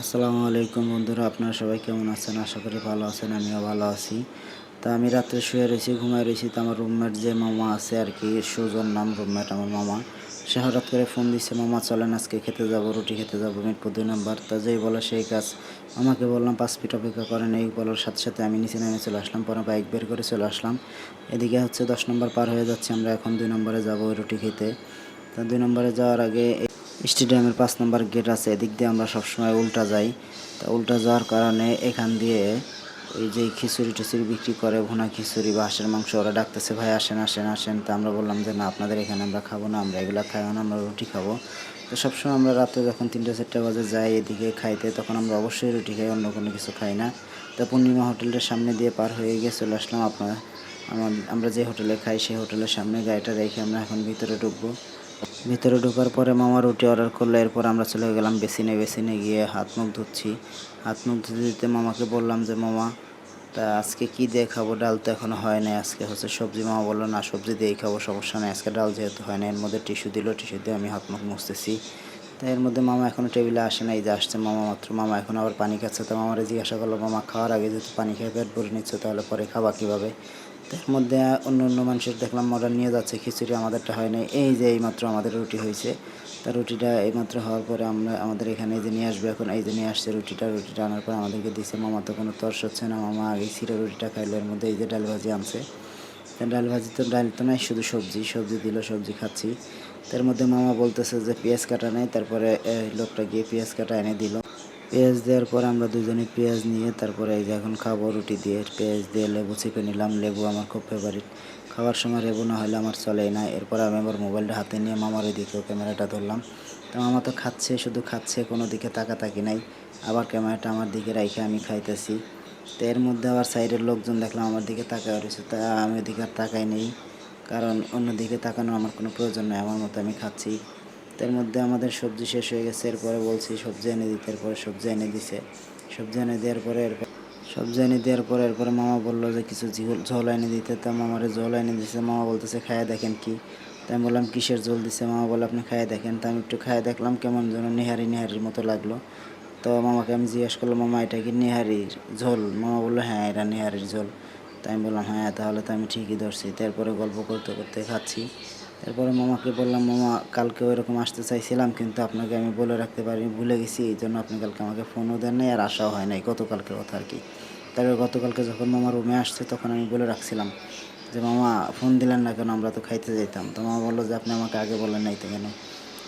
আসসালামু আলাইকুম বন্ধুরা, আপনারা সবাই কেমন আছেন? আশা করি ভালো আছেন, আমিও ভালো আছি। তা আমি রাত্রে শুয়ে রয়েছি, ঘুমায় রয়েছি। তো আমার রুমমেট যে মামা আছে আর কি, সুজন নাম রুমমেট আমার মামা, সে হঠাৎ করে ফোন দিচ্ছে, মামা চলেন আজকে খেতে যাবো, রুটি খেতে যাবো মিরপুর 2 নম্বর। তা যেই বলে সেই কাজ। মামাকে বললাম 5 মিনিট অপেক্ষা করেন, এই বলার সাথে সাথে আমি নিচে নেমে চলে আসলাম, পরে বাইক বের করে চলে আসলাম। এদিকে হচ্ছে 10 নম্বর পার হয়ে যাচ্ছে, আমরা এখন 2 নম্বরে যাবো রুটি খেতে। তা 2 নম্বরে যাওয়ার আগে স্টেডিয়ামের 5 নম্বর গেট আছে, এদিক দিয়ে আমরা সবসময় উল্টা যাই। তা উল্টা যাওয়ার কারণে এখান দিয়ে ওই যে খিচুড়ি টিচুড়ি বিক্রি করে, ভুনা খিচুড়ি বা হাঁসের মাংস, ওরা ডাকতেছে ভাই আসেন আসেন আসেন। তা আমরা বললাম যে না, আপনাদের এখানে আমরা খাবো না, আমরা এগুলো খাই না, আমরা রুটি খাবো। তো সবসময় আমরা রাতে যখন 3টা 4টা বাজে যাই এদিকে খাইতে, তখন আমরা অবশ্যই রুটি খাই, অন্য কোনো কিছু খাই না। তা পূর্ণিমা হোটেলের সামনে দিয়ে পার হয়ে গিয়ে চলে আসলাম। আমরা যে হোটেলে খাই সেই হোটেলের সামনে গাড়িটা রেখে আমরা এখন ভিতরে ঢুকবো। ভিতরে ঢোকার পরে মামা রুটি অর্ডার করলো, এরপর আমরা চলে গেলাম বেসিনে গিয়ে হাত মুখ ধুচ্ছি। হাত মুখ ধুতে দিতে মামাকে বললাম যে মামা, তা আজকে কি দিয়ে খাবো? ডাল তো এখনো হয় নাই, আজকে হচ্ছে সবজি। মামা বললো না, সবজি দিয়েই খাবো, সমস্যা নেই, আজকে ডাল যেহেতু হয় না। এর মধ্যে টিস্যু দিল, টিস্যু দিয়ে আমি হাত মুখ মুছতেছি। তাই এর মধ্যে মামা এখনো টেবিলে আসে নাই, যে আসছে মামা মাত্র। মামা এখন আবার পানি খাচ্ছে। তো মামারে জিজ্ঞাসা করলো, মামা খাওয়ার আগে যেহেতু পানি খেয়ে পেট ভরে নিচ্ছে, তাহলে পরে খাবা কীভাবে? তার মধ্যে অন্য অন্য মানুষের দেখলাম অর্ডার নিয়ে যাচ্ছে খিচুড়ি, আমাদেরটা হয় নাই। এই যে এইমাত্র আমাদের রুটি হয়েছে। তা রুটিটা এইমাত্র হওয়ার পরে আমাদের এখানে এই যে নিয়ে আসবে, এখন এই যে নিয়ে আসছে রুটিটা আনার পর আমাদেরকে দিছে। মামা তো কোনো তর্স হচ্ছে না, মামা আগেই ছিঁড়ে রুটিটা খাইলো। এর মধ্যে এই যে ডাল ভাজি আনছে। তা ডাল তো নাই, শুধু সবজি দিল, সবজি খাচ্ছি। তার মধ্যে মামা বলতেছে যে পেঁয়াজ কাটা নেই, তারপরে লোকটা গিয়ে পেঁয়াজ কাটা এনে দিল। পেঁয়াজ দেওয়ার পর আমরা দুজনে পেঁয়াজ নিয়ে তারপরে এই যে এখন খাবো রুটি দিয়ে। পেঁয়াজ দিয়ে লেবু চিপে নিলাম, লেবু আমার খুব ফেভারিট। খাওয়ার সময় লেবু না হলে আমার চলেই না। এরপর আমি আবার মোবাইলটা হাতে নিয়ে মামার ওইদিকেও ক্যামেরাটা ধরলাম। তো মামা তো খাচ্ছে, শুধু খাচ্ছে, কোনো দিকে তাকাতাকি নাই। আবার ক্যামেরাটা আমার দিকে রাইখে আমি খাইতেছি। তো এর মধ্যে আবার সাইডের লোকজন দেখলাম আমার দিকে তাকায় রয়েছে। তা আমি ওদিকে আর তাকাই নেই, কারণ অন্যদিকে তাকানোর আমার কোনো প্রয়োজন নেই, আমার মতো আমি খাচ্ছি। তার মধ্যে আমাদের সবজি শেষ হয়ে গেছে, এরপরে বলছি সবজি এনে দিতে, এরপরে সবজি এনে দিছে। সবজি এনে দেওয়ার পরে এরপরে মামা বললো যে কিছু ঝোল এনে দিতে। তা মামারে ঝোল এনে দিছে। মামা বলতেছে খায়া দেখেন কি। তাই আমি বললাম কিসের ঝোল দিছে? মামা বললো আপনি খায়া দেখেন। তা আমি একটু খায়া দেখলাম, কেমন যেন নেহারির মতো লাগলো। তো মামাকে আমি জিজ্ঞেস করলাম, মামা এটা কি নেহারির ঝোল? মামা বললো হ্যাঁ, এটা নেহারির ঝোল। তাই আমি বললাম হ্যাঁ, তাহলে তো আমি ঠিকই ধরছি। তারপরে গল্প করতে করতে খাচ্ছি। তারপরে মামাকে বললাম, মামা কালকেও এরকম আসতে চাইছিলাম, কিন্তু আপনাকে আমি বলে রাখতে পারিনি, ভুলে গেছি। এই জন্য আপনি কালকে আমাকে ফোনও দেন নাই, আর আসাও হয় নাই। গতকালকে কথা আর কি। তারপরে গতকালকে যখন মামা রুমে আসছে, তখন আমি বলে রাখছিলাম যে মামা ফোন দিলেন না কেন, আমরা তো খাইতে যেতাম। তো মামা বললো যে আপনি আমাকে আগে বলেন নাই তো কেন?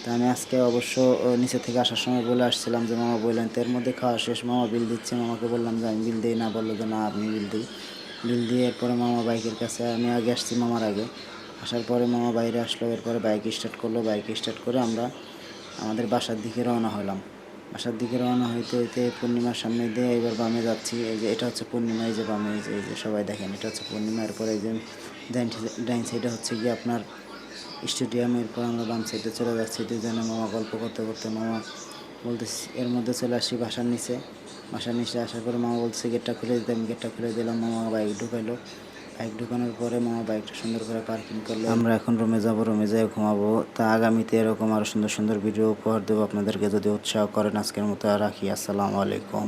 তা আমি আজকে অবশ্য নিচে থেকে আসার সময় বলে আসছিলাম যে মামা বললেন। তো এর মধ্যে খাওয়া শেষ, মামা বিল দিচ্ছে। মামাকে বললাম যে আমি বিল দিই না, বললো যে না আপনি বিল দিই। বিল দিয়ে এরপরে মামা বাইকের কাছে, আমি আগে আসছি মামার আগে। আসার পরে মামা বাইরে আসলো, এরপরে বাইক স্টার্ট করলো। বাইক স্টার্ট করে আমরা আমাদের বাসার দিকে রওনা হলাম। বাসার দিকে রওনা হইতে হইতে পূর্ণিমার সামনে দিয়ে এবার বামে যাচ্ছি। এই যে এটা হচ্ছে পূর্ণিমা, এই যে বামে, এই যে সবাই দেখেন, এটা হচ্ছে পূর্ণিমা। এরপরে এই যে ডাইন সাইডে হচ্ছে গিয়ে আপনার স্টেডিয়াম। এরপর আমরা বাম সাইডে চলে যাচ্ছি। দুজনে মামা গল্প করতে করতে মামা বলতেছি, এর মধ্যে চলে আসি বাসার নিচে। বাসার নিচে আসার পরে মামা বলছে গেটটা খুলে দিতে, আমি গেটটা খুলে দিলাম। মামা বাইক ঢুকাইলো। বাইক ঢুকানোর পরে মামা বাইকটা সুন্দর করে পার্কিং করলো। আমরা এখন রুমে যাব, রুমে যেয়ে ঘুমাবো। তা আগামীতে এরকম আরও সুন্দর সুন্দর ভিডিও উপহার দেবো আপনাদেরকে, যদি উৎসাহ করেন। আজকের মতো রাখি, আসসালামু আলাইকুম।